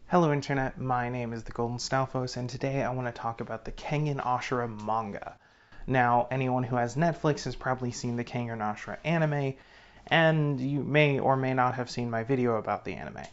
Hello Internet, my name is the Golden Stalfos, and today I want to talk about the Kengan Ashura manga. Now, anyone who has Netflix has probably seen the Kengan Ashura anime, and you may or may not have seen my video about the anime.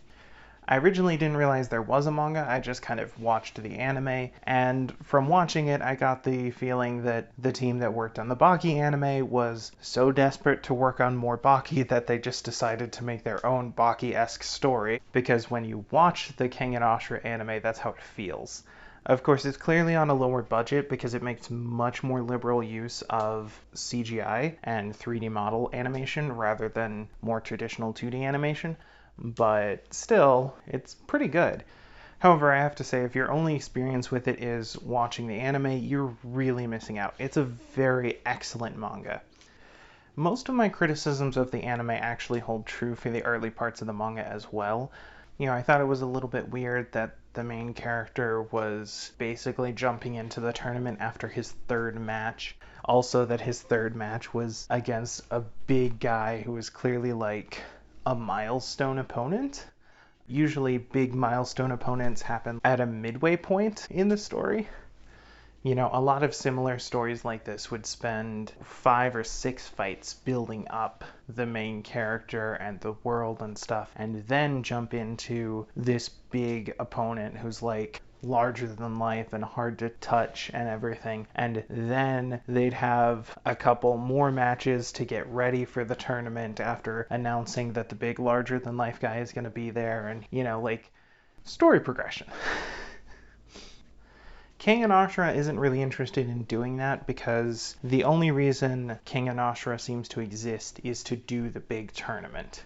I originally didn't realize there was a manga, I just kind of watched the anime, and from watching it I got the feeling that the team that worked on the Baki anime was so desperate to work on more Baki that they just decided to make their own Baki-esque story, because when you watch the Kengan Ashura anime, that's how it feels. Of course, it's clearly on a lower budget because it makes much more liberal use of CGI and 3D model animation rather than more traditional 2D animation, but still, it's pretty good. However, I have to say, if your only experience with it is watching the anime, you're really missing out. It's a very excellent manga. Most of my criticisms of the anime actually hold true for the early parts of the manga as well. I thought it was a little bit weird that the main character was basically jumping into the tournament after his third match. Also, that his third match was against a big guy who was clearly like a milestone opponent. Usually big milestone opponents happen at a midway point in the story. A lot of similar stories like this would spend 5 or 6 fights building up the main character and the world and stuff, and then jump into this big opponent who's like larger than life and hard to touch and everything, and then they'd have a couple more matches to get ready for the tournament after announcing that the big larger than life guy is going to be there, and like story progression. Kengan Ashura isn't really interested in doing that because the only reason Kengan Ashura seems to exist is to do the big tournament.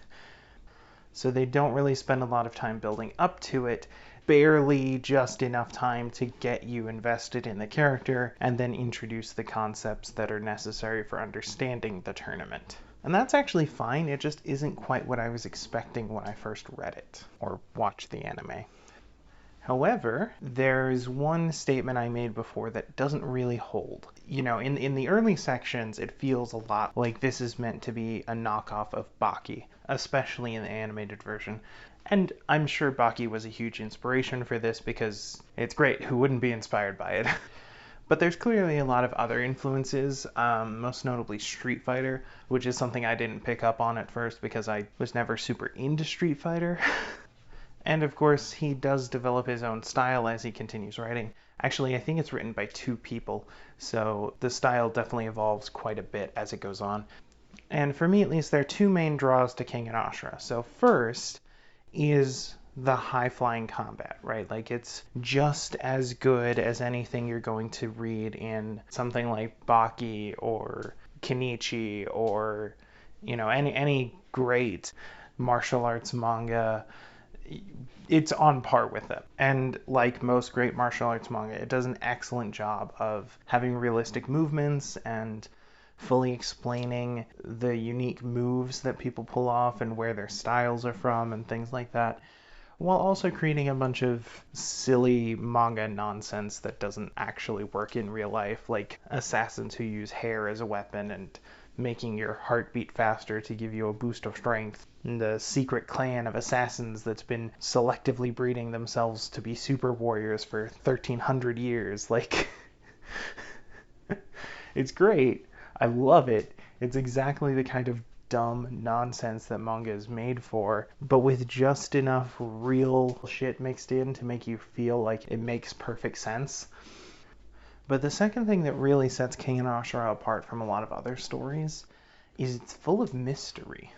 So they don't really spend a lot of time building up to it, barely just enough time to get you invested in the character and then introduce the concepts that are necessary for understanding the tournament. And that's actually fine, it just isn't quite what I was expecting when I first read it or watched the anime. However, there's one statement I made before that doesn't really hold. In the early sections, it feels a lot like this is meant to be a knockoff of Baki, especially in the animated version. And I'm sure Baki was a huge inspiration for this because it's great, who wouldn't be inspired by it? But there's clearly a lot of other influences, most notably Street Fighter, which is something I didn't pick up on at first because I was never super into Street Fighter. And of course, he does develop his own style as he continues writing. Actually, I think it's written by 2 people, so the style definitely evolves quite a bit as it goes on. And for me at least, there are 2 main draws to Kengan Ashura. So first is the high-flying combat, right? Like, it's just as good as anything you're going to read in something like Baki or Kenichi or, any great martial arts manga. It's on par with them. And like most great martial arts manga, it does an excellent job of having realistic movements and fully explaining the unique moves that people pull off and where their styles are from and things like that, while also creating a bunch of silly manga nonsense that doesn't actually work in real life, like assassins who use hair as a weapon and making your heart beat faster to give you a boost of strength, and the secret clan of assassins that's been selectively breeding themselves to be super warriors for 1300 years. Like, it's great. I love it. It's exactly the kind of dumb nonsense that manga is made for, but with just enough real shit mixed in to make you feel like it makes perfect sense. But the second thing that really sets Kengan Ashura apart from a lot of other stories is it's full of mystery.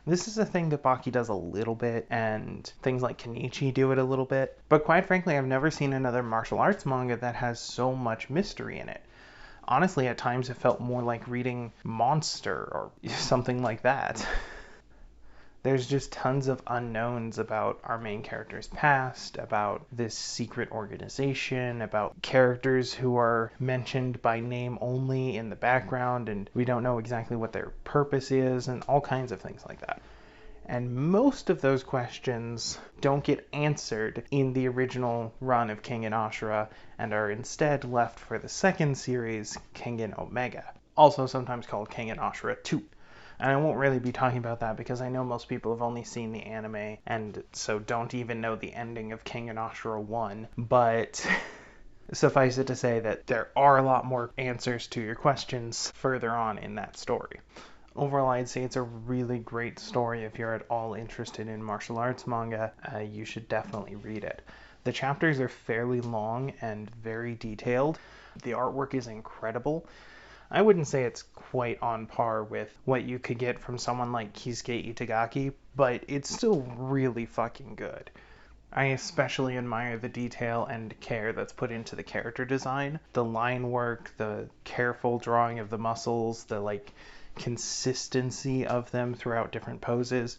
This is a thing that Baki does a little bit, and things like Kenichi do it a little bit. But quite frankly, I've never seen another martial arts manga that has so much mystery in it. Honestly, at times it felt more like reading Monster or something like that. There's just tons of unknowns about our main character's past, about this secret organization, about characters who are mentioned by name only in the background, and we don't know exactly what their purpose is, and all kinds of things like that. And most of those questions don't get answered in the original run of Kengan Ashura and are instead left for the second series, Kengan Omega, also sometimes called Kengan Ashura 2. And I won't really be talking about that because I know most people have only seen the anime and so don't even know the ending of Kengan Ashura 1. But suffice it to say that there are a lot more answers to your questions further on in that story. Overall, I'd say it's a really great story. If you're at all interested in martial arts manga, you should definitely read it. The chapters are fairly long and very detailed. The artwork is incredible. I wouldn't say it's quite on par with what you could get from someone like Kisuke Itagaki, but it's still really fucking good. I especially admire the detail and care that's put into the character design. The line work, the careful drawing of the muscles, the consistency of them throughout different poses.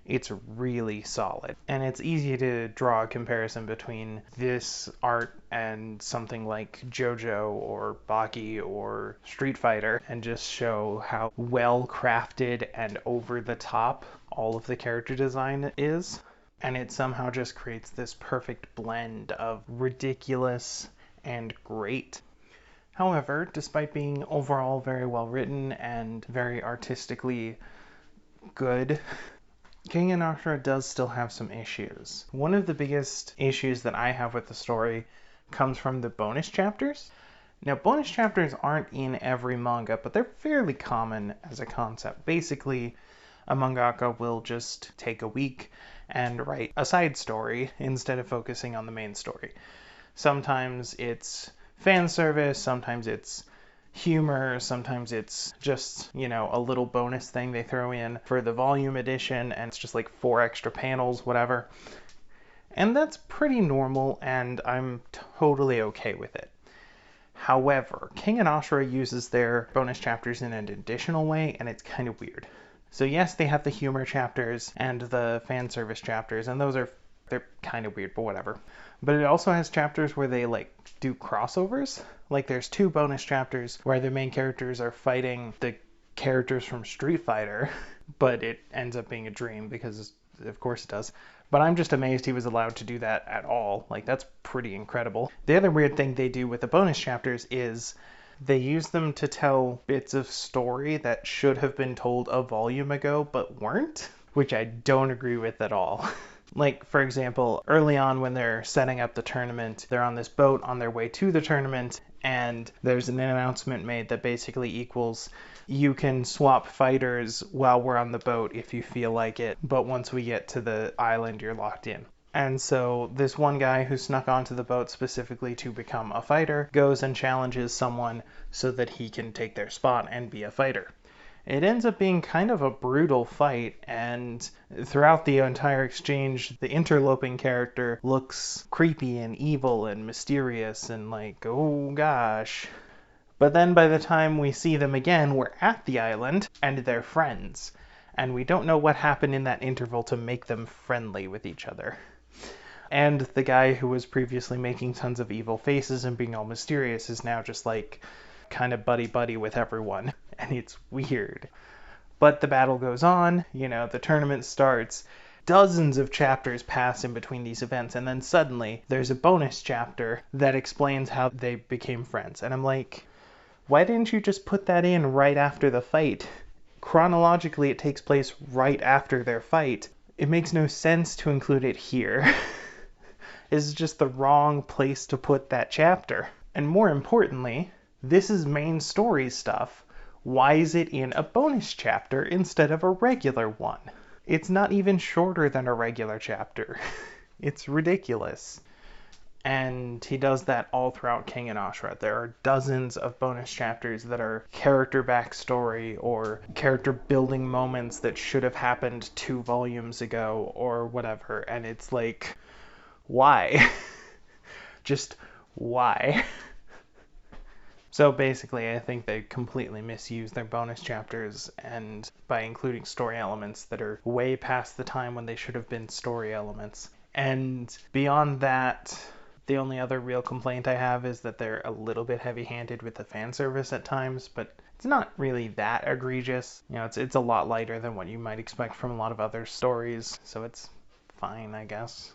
It's really solid. And it's easy to draw a comparison between this art and something like JoJo or Baki or Street Fighter and just show how well crafted and over the top all of the character design is. And it somehow just creates this perfect blend of ridiculous and great. However, despite being overall very well written and very artistically good, Kengan Ashura does still have some issues. One of the biggest issues that I have with the story comes from the bonus chapters. Now, bonus chapters aren't in every manga, but they're fairly common as a concept. Basically, a mangaka will just take a week and write a side story instead of focusing on the main story. Sometimes it's fan service, sometimes it's humor, sometimes it's just, a little bonus thing they throw in for the volume edition, and it's just 4 extra panels, whatever. And that's pretty normal, and I'm totally okay with it. However, Kengan Ashura uses their bonus chapters in an additional way, and it's kind of weird. So yes, they have the humor chapters and the fan service chapters, and they're kind of weird, but whatever. But it also has chapters where they do crossovers. There's 2 bonus chapters where the main characters are fighting the characters from Street Fighter, but it ends up being a dream because of course it does. But I'm just amazed he was allowed to do that at all. That's pretty incredible. The other weird thing they do with the bonus chapters is they use them to tell bits of story that should have been told a volume ago but weren't, which I don't agree with at all. For example, early on when they're setting up the tournament, they're on this boat on their way to the tournament, and there's an announcement made that basically equals, you can swap fighters while we're on the boat if you feel like it, but once we get to the island, you're locked in. And so this one guy who snuck onto the boat specifically to become a fighter goes and challenges someone so that he can take their spot and be a fighter. It ends up being kind of a brutal fight, and throughout the entire exchange, the interloping character looks creepy and evil and mysterious and oh gosh. But then by the time we see them again, we're at the island, and they're friends. And we don't know what happened in that interval to make them friendly with each other. And the guy who was previously making tons of evil faces and being all mysterious is now just kind of buddy-buddy with everyone. And it's weird. But the battle goes on, the tournament starts. Dozens of chapters pass in between these events, and then suddenly there's a bonus chapter that explains how they became friends. And I'm why didn't you just put that in right after the fight? Chronologically, it takes place right after their fight. It makes no sense to include it here. It's just the wrong place to put that chapter. And more importantly, this is main story stuff. Why is it in a bonus chapter instead of a regular one? It's not even shorter than a regular chapter. It's ridiculous. And he does that all throughout Kengan Ashura. There are dozens of bonus chapters that are character backstory or character building moments that should have happened 2 volumes ago or whatever. And it's why? Just why? So basically, I think they completely misuse their bonus chapters, and by including story elements that are way past the time when they should have been story elements. And beyond that, the only other real complaint I have is that they're a little bit heavy-handed with the fan service at times, but it's not really that egregious. It's a lot lighter than what you might expect from a lot of other stories, so it's fine, I guess.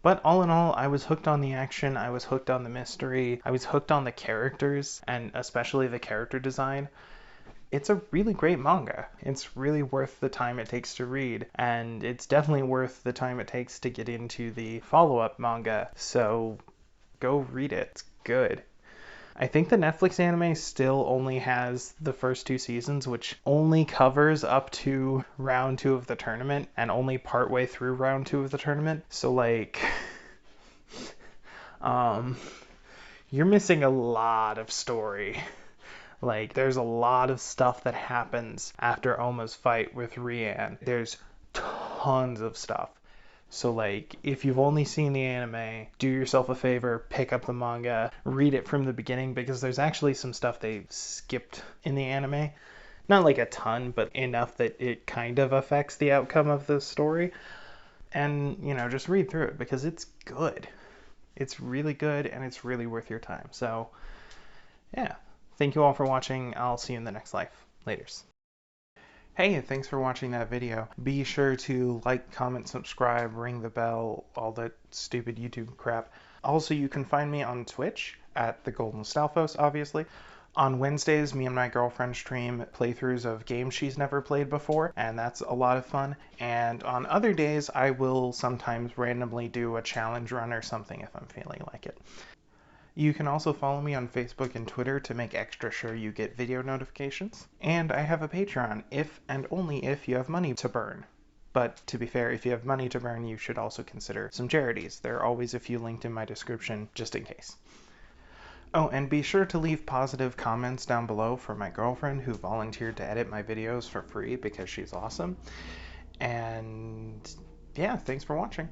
But all in all, I was hooked on the action, I was hooked on the mystery, I was hooked on the characters, and especially the character design. It's a really great manga. It's really worth the time it takes to read, and it's definitely worth the time it takes to get into the follow-up manga, so go read it. It's good. I think the Netflix anime still only has the first 2 seasons, which only covers up to round 2 of the tournament and only partway through round 2 of the tournament. So like, you're missing a lot of story. Like, there's a lot of stuff that happens after Oma's fight with Rian. There's tons of stuff. So, like, if you've only seen the anime, do yourself a favor, pick up the manga, read it from the beginning, because there's actually some stuff they skipped in the anime. Not like a ton, but enough that it kind of affects the outcome of the story. And, you know, just read through it, because it's good. It's really good, and it's really worth your time. So, yeah. Thank you all for watching. I'll see you in the next life. Laters. Hey, thanks for watching that video. Be sure to like, comment, subscribe, ring the bell, all that stupid YouTube crap. Also, you can find me on Twitch at the Golden Stalfos, obviously. On Wednesdays, me and my girlfriend stream playthroughs of games she's never played before, and that's a lot of fun. And on other days, I will sometimes randomly do a challenge run or something if I'm feeling like it. You can also follow me on Facebook and Twitter to make extra sure you get video notifications. And I have a Patreon if and only if you have money to burn. But to be fair, if you have money to burn, you should also consider some charities. There are always a few linked in my description, just in case. Oh, and be sure to leave positive comments down below for my girlfriend who volunteered to edit my videos for free because she's awesome. And yeah, thanks for watching.